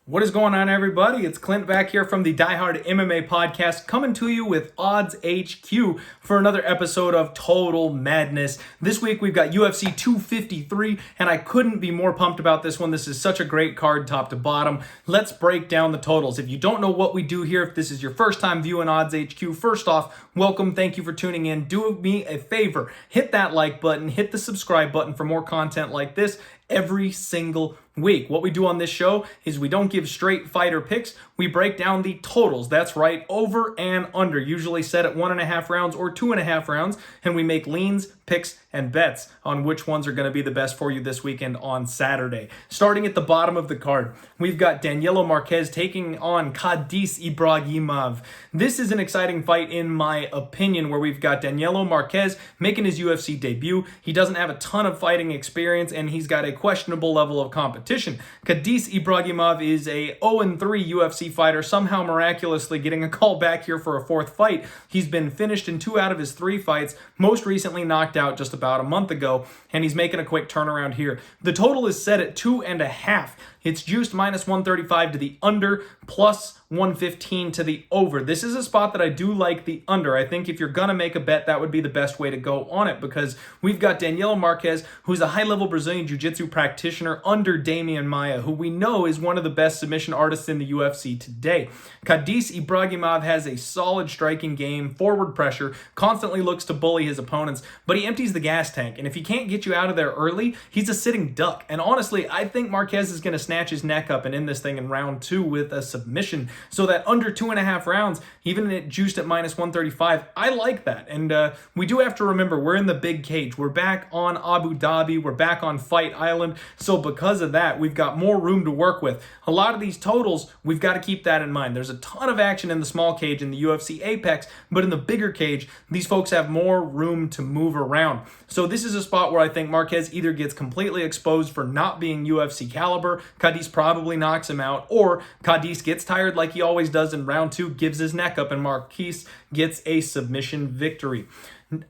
What is going on, everybody? It's Clint back here from the Die Hard MMA podcast, coming to you with Odds HQ for another episode of Total Madness. This week we've got UFC 253, and I couldn't be more pumped about this one. This is such a great card top to bottom. Let's break down the totals. If you don't know what we do here, if this is your first time viewing Odds HQ, first off, welcome. Thank you for tuning in. Do me a favor, hit that like button, hit the subscribe button for more content like this every single week. What we do on this show is we don't give straight fighter picks. We break down the totals. That's right, over and under, usually set at 1.5 rounds or 2.5 rounds, and we make leans, picks, and bets on which ones are going to be the best for you this weekend on Saturday. Starting at the bottom of the card, we've got Daniello Marquez taking on Cadiz Ibragimov. This is an exciting fight in my opinion, where we've got Daniello Marquez making his UFC debut. He doesn't have a ton of fighting experience, and he's got a questionable level of competition. Cadiz Ibragimov is a 0-3 UFC fighter, somehow miraculously getting a call back here for a fourth fight. He's been finished in 2 out of his 3 fights, most recently knocked out just about a month ago, and he's making a quick turnaround here. The total is set at 2.5. It's juiced -135 to the under, plus 115 to the over. This is a spot that I do like the under. I think if you're going to make a bet, that would be the best way to go on it, because we've got Daniello Marquez, who's a high-level Brazilian Jiu-Jitsu practitioner under Damian Maia, who we know is one of the best submission artists in the UFC today. Cadiz Ibragimov has a solid striking game, forward pressure, constantly looks to bully his opponents, but he empties the gas tank, and if he can't get you out of there early, he's a sitting duck. And honestly, I think Marquez is going to snatch his neck up and end this thing in round 2 with a submission. So that under 2.5 rounds, even it juiced at -135, I like that. And we do have to remember, we're in the big cage. We're back on Abu Dhabi. We're back on Fight Island. So because of that, we've got more room to work with. A lot of these totals, we've got to keep that in mind. There's a ton of action in the small cage in the UFC Apex, but in the bigger cage, these folks have more room to move around. So this is a spot where I think Marquez either gets completely exposed for not being UFC caliber, Cadiz probably knocks him out, or Cadiz gets tired like he always does in round 2, gives his neck up, and Marquez gets a submission victory.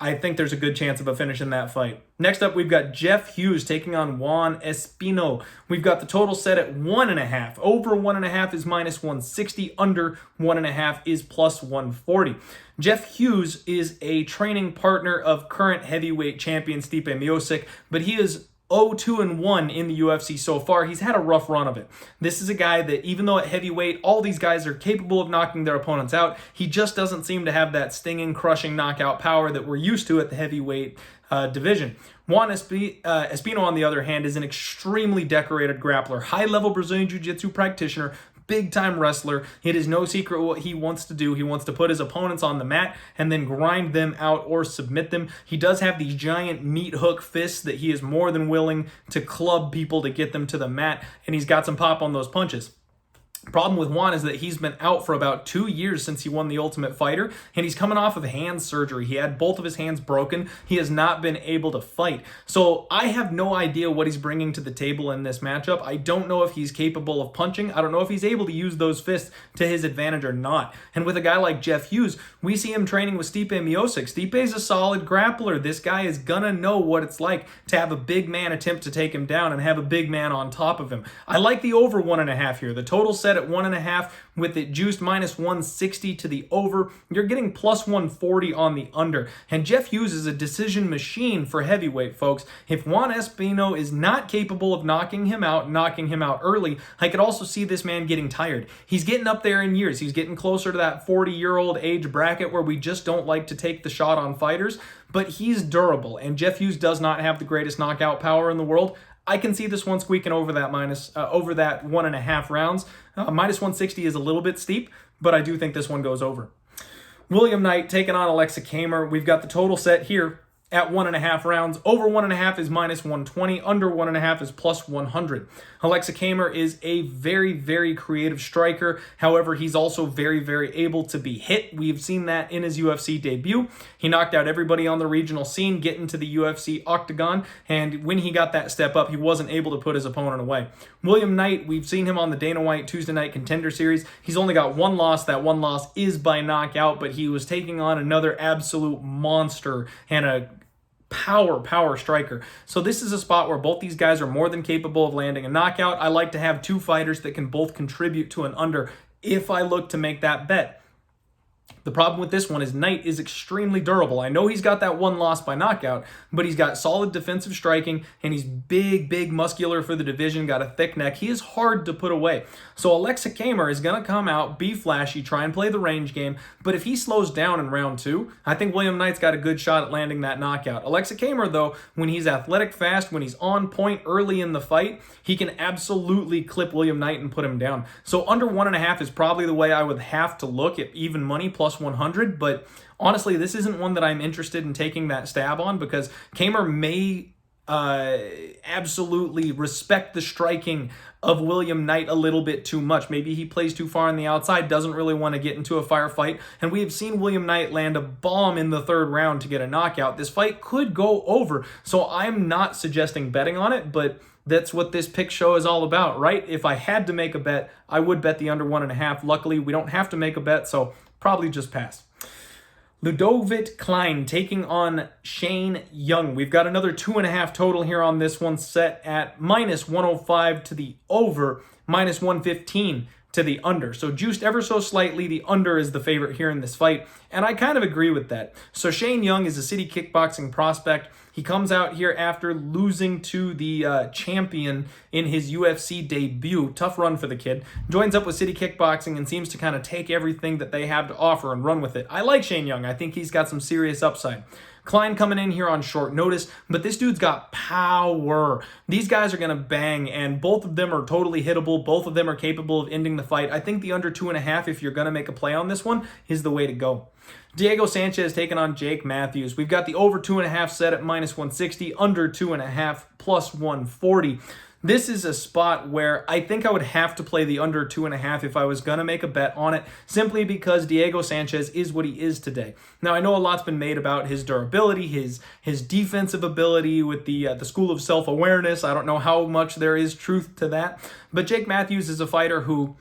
I think there's a good chance of a finish in that fight. Next up, we've got Jeff Hughes taking on Juan Espino. We've got the total set at 1.5. Over 1.5 is -160. Under 1.5 is +140. Jeff Hughes is a training partner of current heavyweight champion Stipe Miocic, but he is 0-2-1 in the UFC so far. He's had a rough run of it. This is a guy that, even though at heavyweight, all these guys are capable of knocking their opponents out, he just doesn't seem to have that stinging, crushing knockout power that we're used to at the heavyweight division. Juan Espino, on the other hand, is an extremely decorated grappler, high-level Brazilian Jiu-Jitsu practitioner, big-time wrestler. It is no secret what he wants to do. He wants to put his opponents on the mat and then grind them out or submit them. He does have these giant meat hook fists that he is more than willing to club people to get them to the mat, and he's got some pop on those punches. Problem with Juan is that he's been out for about 2 years since he won the Ultimate Fighter, and he's coming off of hand surgery. He had both of his hands broken. He has not been able to fight. So I have no idea what he's bringing to the table in this matchup. I don't know if he's capable of punching. I don't know if he's able to use those fists to his advantage or not. And with a guy like Jeff Hughes, we see him training with Stipe Miocic. Stipe's a solid grappler. This guy is gonna know what it's like to have a big man attempt to take him down and have a big man on top of him. I like the over 1.5 here. The total set at 1.5, with it juiced -160 to the over. You're getting +140 on the under. And Jeff Hughes is a decision machine for heavyweight, folks. If Juan Espino is not capable of knocking him out early, I could also see this man getting tired. He's getting up there in years. He's getting closer to that 40-year-old age bracket where we just don't like to take the shot on fighters, but he's durable, and Jeff Hughes does not have the greatest knockout power in the world. I can see this one squeaking over that 1.5 rounds. -160 is a little bit steep, but I do think this one goes over. William Knight taking on Aleksa Camur. We've got the total set here at 1.5 rounds. Over 1.5 is -120. Under 1.5 is +100. Aleksa Camur is a very, very creative striker. However, he's also very, very able to be hit. We've seen that in his UFC debut. He knocked out everybody on the regional scene, getting to the UFC octagon, and when he got that step up, he wasn't able to put his opponent away. William Knight, we've seen him on the Dana White Tuesday Night Contender Series. He's only got one loss. That one loss is by knockout, but he was taking on another absolute monster and a power striker. So this is a spot where both these guys are more than capable of landing a knockout. I like to have two fighters that can both contribute to an under if I look to make that bet. The problem with this one is Knight is extremely durable. I know he's got that one loss by knockout, but he's got solid defensive striking, and he's big, muscular for the division, got a thick neck. He is hard to put away. So Aleksa Camur is going to come out, be flashy, try and play the range game, but if he slows down in round 2, I think William Knight's got a good shot at landing that knockout. Aleksa Camur, though, when he's athletic fast, when he's on point early in the fight, he can absolutely clip William Knight and put him down. So under 1.5 is probably the way I would have to look at even money plus 100, but honestly, this isn't one that I'm interested in taking that stab on because Camur may absolutely respect the striking of William Knight a little bit too much. Maybe he plays too far on the outside, doesn't really want to get into a firefight, and we have seen William Knight land a bomb in the 3rd round to get a knockout. This fight could go over, so I'm not suggesting betting on it, but that's what this pick show is all about, right? If I had to make a bet, I would bet the under 1.5. Luckily, we don't have to make a bet, so probably just pass. Ludovit Klein taking on Shane Young. We've got another 2.5 total here on this one, set at minus 105 to the over, minus 115 to the under. So juiced ever so slightly, the under is the favorite here in this fight, and I kind of agree with that. So Shane Young is a City Kickboxing prospect. He comes out here after losing to the champion in his UFC debut. Tough run for the kid. Joins up with City Kickboxing and seems to kind of take everything that they have to offer and run with it. I like Shane Young. I think he's got some serious upside. Klein coming in here on short notice, but this dude's got power. These guys are going to bang, and both of them are totally hittable. Both of them are capable of ending the fight. I think the under 2.5, if you're going to make a play on this one, is the way to go. Diego Sanchez taking on Jake Matthews. We've got the over 2.5 set at minus 160, under 2.5 plus 140. This is a spot where I think I would have to play the under 2.5 if I was going to make a bet on it, simply because Diego Sanchez is what he is today. Now, I know a lot's been made about his durability, his defensive ability with the school of self-awareness. I don't know how much there is truth to that, but Jake Matthews is a fighter who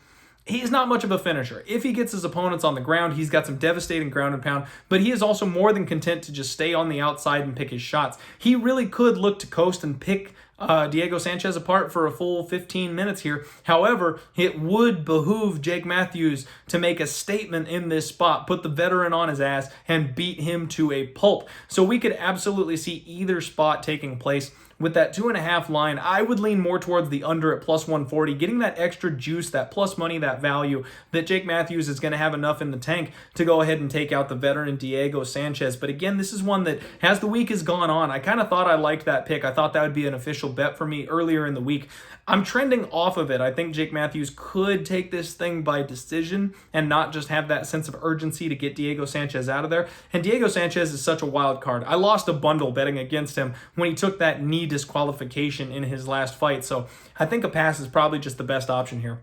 he's not much of a finisher. If he gets his opponents on the ground, he's got some devastating ground and pound, but he is also more than content to just stay on the outside and pick his shots. He really could look to coast and pick Diego Sanchez apart for a full 15 minutes here. However, it would behoove Jake Matthews to make a statement in this spot, put the veteran on his ass, and beat him to a pulp. So we could absolutely see either spot taking place. With that 2.5 line, I would lean more towards the under at plus 140, getting that extra juice, that plus money, that value, that Jake Matthews is going to have enough in the tank to go ahead and take out the veteran Diego Sanchez. But again, this is one that, as the week has gone on, I kind of thought I liked that pick. I thought that would be an official bet for me earlier in the week. I'm trending off of it. I think Jake Matthews could take this thing by decision and not just have that sense of urgency to get Diego Sanchez out of there. And Diego Sanchez is such a wild card. I lost a bundle betting against him when he took that knee disqualification in his last fight. So I think a pass is probably just the best option here.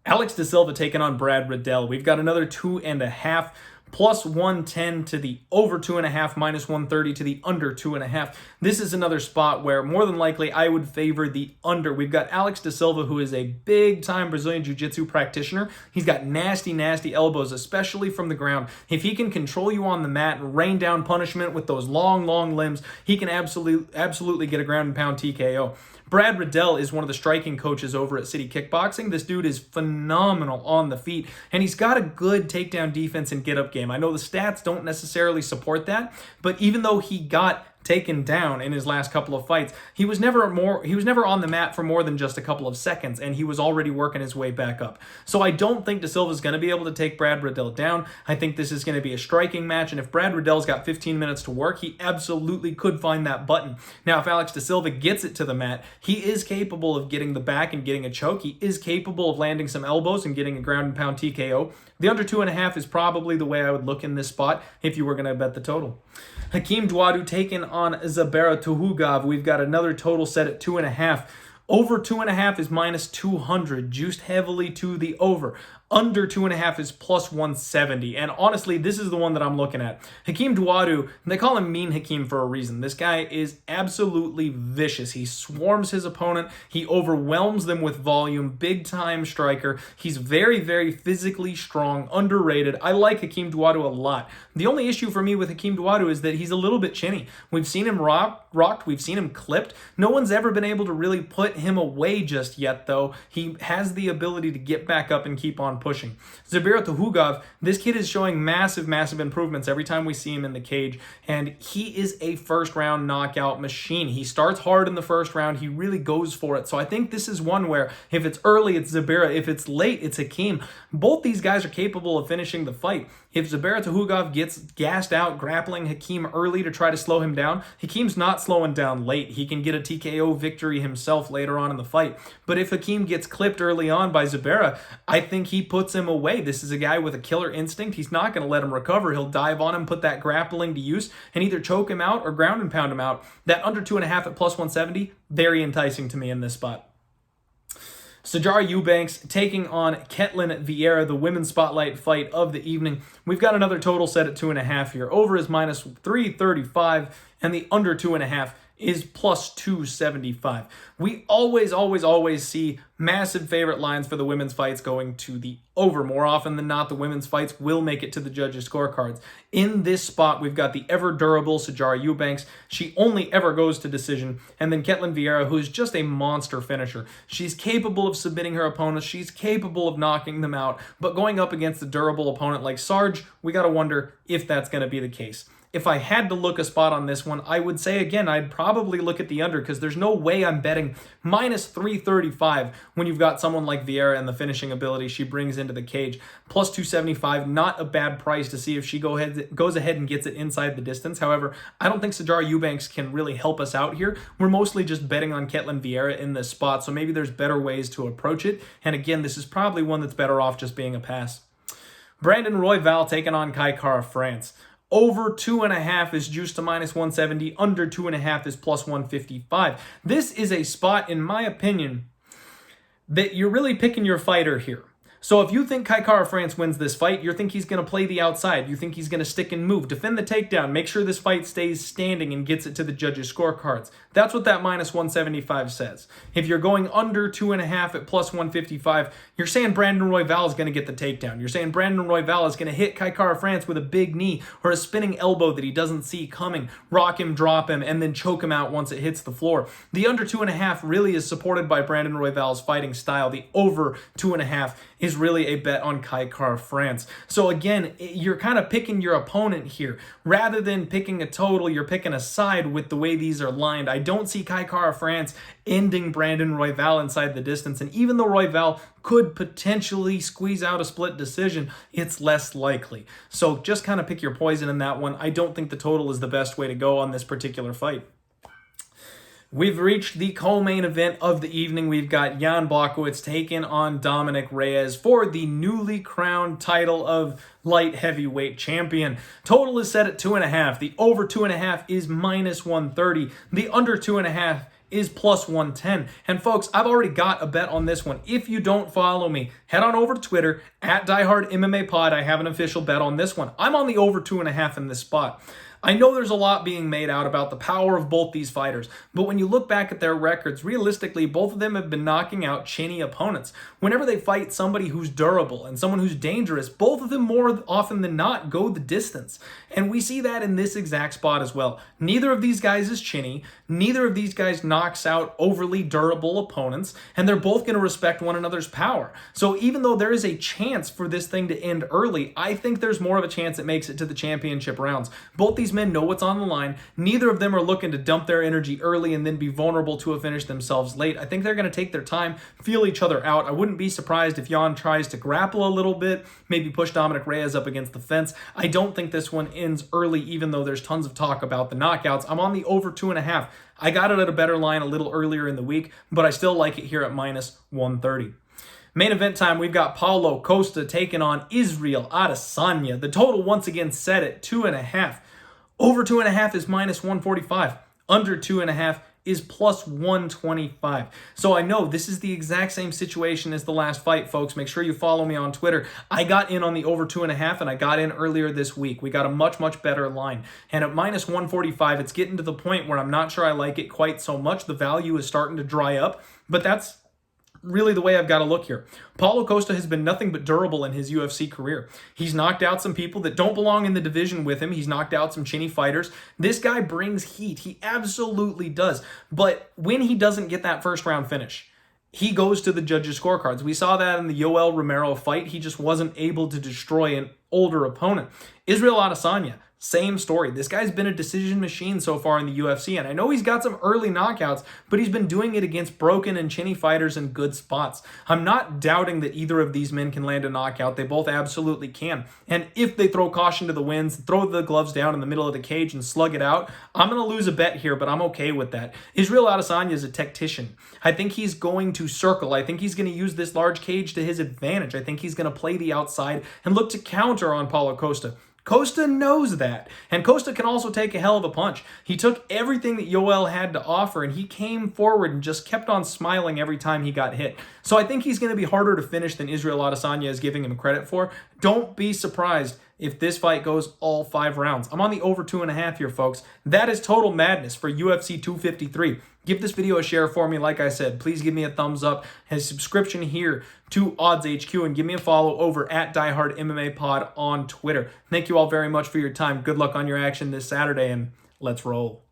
Alex De Silva taking on Brad Riddell. We've got another 2.5 plus 110 to the over 2.5, minus 130 to the under 2.5. This is another spot where more than likely I would favor the under. We've got Alex De Silva, who is a big-time Brazilian Jiu-Jitsu practitioner. He's got nasty elbows, especially from the ground. If he can control you on the mat and rain down punishment with those long limbs, he can absolutely get a ground and pound TKO. Brad Riddell is one of the striking coaches over at City Kickboxing. This dude is phenomenal on the feet, and he's got a good takedown defense and get-up game. I know the stats don't necessarily support that, but even though he got taken down in his last couple of fights, he was never on the mat for more than just a couple of seconds, and he was already working his way back up. So I don't think De Silva's going to be able to take Brad Riddell down. I think this is going to be a striking match, and if Brad Riddell's got 15 minutes to work, he absolutely could find that button. Now, if Alex De Silva gets it to the mat, he is capable of getting the back and getting a choke. He is capable of landing some elbows and getting a ground and pound TKO. The under 2.5 is probably the way I would look in this spot if you were going to bet the total. Hakeem Duaru taking on Zubaira Tukhugov. We've got another total set at 2.5. Over 2.5 is minus 200, juiced heavily to the over. Under 2.5 is plus 170. And honestly, this is the one that I'm looking at. Hakeem Duaru, they call him Mean Hakeem for a reason. This guy is absolutely vicious. He swarms his opponent. He overwhelms them with volume. Big time striker. He's very, very physically strong, underrated. I like Hakeem Duaru a lot. The only issue for me with Hakeem Duaru is that he's a little bit chinny. We've seen him rocked. We've seen him clipped. No one's ever been able to really put him away just yet, though. He has the ability to get back up and keep on pushing. Zubaira Tukhugov, this kid is showing massive, massive improvements every time we see him in the cage, and he is a first-round knockout machine. He starts hard in the first round. He really goes for it. So I think this is one where if it's early, it's Zubaira. If it's late, it's Hakeem. Both these guys are capable of finishing the fight. If Zubaira Tukhugov gets gassed out grappling Hakeem early to try to slow him down, Hakeem's not slowing down late. He can get a TKO victory himself later on in the fight. But if Hakeem gets clipped early on by Zubaira, I think he puts him away. This is a guy with a killer instinct. He's not going to let him recover. He'll dive on him, put that grappling to use, and either choke him out or ground and pound him out. That under 2.5 at plus 170, very enticing to me in this spot. Sijara Eubanks taking on Ketlen Viera, the women's spotlight fight of the evening. We've got another total set at 2.5 here. Over is minus 335, and the under 2.5 is plus 275. We always see massive favorite lines for the women's fights going to the over. More often than not, the women's fights will make it to the judges' scorecards. In this spot, we've got the ever-durable Sijara Eubanks. She only ever goes to decision. And then Ketlen Viera, who's just a monster finisher. She's capable of submitting her opponents. She's capable of knocking them out. But going up against a durable opponent like Sarge, we got to wonder if that's going to be the case. If I had to look a spot on this one, I would say, again, I'd probably look at the under because there's no way I'm betting minus 335 when you've got someone like Viera and the finishing ability she brings into the cage. Plus 275, not a bad price to see if she goes ahead and gets it inside the distance. However, I don't think Sijara Eubanks can really help us out here. We're mostly just betting on Ketlen Viera in this spot, so maybe there's better ways to approach it. And again, this is probably one that's better off just being a pass. Brandon Royval taking on Kai Kara France. Over 2.5 is juiced to minus 170. Under 2.5 is plus 155. This is a spot, in my opinion, that you're really picking your fighter here. So if you think Kai Kara France wins this fight, you think he's going to play the outside. You think he's going to stick and move, defend the takedown, make sure this fight stays standing and gets it to the judges' scorecards. That's what that minus 175 says. If you're going under 2.5 at plus 155, you're saying Brandon Royval is going to get the takedown. You're saying Brandon Royval is going to hit Kai Kara France with a big knee or a spinning elbow that he doesn't see coming, rock him, drop him, and then choke him out once it hits the floor. The under 2.5 really is supported by Brandon Royval's fighting style. The over 2.5 is really a bet on Kai Kara France. So again, you're kind of picking your opponent here. Rather than picking a total, you're picking a side with the way these are lined. I don't see Kai Kara France ending Brandon Royval inside the distance. And even though Royval could potentially squeeze out a split decision, it's less likely. So just kind of pick your poison in that one. I don't think the total is the best way to go on this particular fight. We've reached the co-main event of the evening. We've got Jan Blachowicz taking on Dominick Reyes for the newly crowned title of light heavyweight champion. Total is set at 2.5. The over 2.5 is minus 130. The under 2.5 is plus 110. And folks, I've already got a bet on this one. If you don't follow me, head on over to Twitter at DieHardMMAPod. I have an official bet on this one. I'm on the over 2.5 in this spot. I know there's a lot being made out about the power of both these fighters, but when you look back at their records, realistically, both of them have been knocking out chinny opponents. Whenever they fight somebody who's durable and someone who's dangerous, both of them more often than not go the distance. And we see that in this exact spot as well. Neither of these guys is chinny. Neither of these guys knocks out overly durable opponents, and they're both going to respect one another's power. So even though there is a chance for this thing to end early, I think there's more of a chance it makes it to the championship rounds. Both these men know what's on the line. Neither of them are looking to dump their energy early and then be vulnerable to a finish themselves late. I think they're going to take their time, feel each other out. I wouldn't be surprised if Jan tries to grapple a little bit, maybe push Dominick Reyes up against the fence. I don't think this one ends early, even though there's tons of talk about the knockouts. I'm on the over 2.5. I got it at a better line a little earlier in the week, but I still like it here at minus 130. Main event time, we've got Paulo Costa taking on Israel Adesanya. The total once again set at 2.5. Over 2.5 is minus 145. Under 2.5 is plus 125. So I know this is the exact same situation as the last fight, folks. Make sure you follow me on Twitter. I got in on the over 2.5, and I got in earlier this week. We got a much, much better line. And at minus 145, it's getting to the point where I'm not sure I like it quite so much. The value is starting to dry up, but that's really the way I've got to look here. Paulo Costa has been nothing but durable in his UFC career. He's knocked out some people that don't belong in the division with him. He's knocked out some chinny fighters. This guy brings heat. He absolutely does. But when he doesn't get that first round finish, he goes to the judges' scorecards. We saw that in the Yoel Romero fight. He just wasn't able to destroy an older opponent. Israel Adesanya, same story. This guy's been a decision machine so far in the UFC, and I know he's got some early knockouts, but he's been doing it against broken and chinny fighters in good spots. I'm not doubting that either of these men can land a knockout. They both absolutely can. And if they throw caution to the winds, throw the gloves down in the middle of the cage and slug it out, I'm going to lose a bet here, but I'm okay with that. Israel Adesanya is a tactician. I think he's going to circle. I think he's going to use this large cage to his advantage. I think he's going to play the outside and look to counter on Paulo Costa. Costa knows that, and Costa can also take a hell of a punch. He took everything that Yoel had to offer, and he came forward and just kept on smiling every time he got hit. So I think he's going to be harder to finish than Israel Adesanya is giving him credit for. Don't be surprised if this fight goes all 5 rounds. I'm on the over 2.5 here, folks. That is total madness for UFC 253. Give this video a share for me. Like I said, please give me a thumbs up and a subscription here to Odds HQ, and give me a follow over at Diehard MMA Pod on Twitter. Thank you all very much for your time. Good luck on your action this Saturday, and let's roll.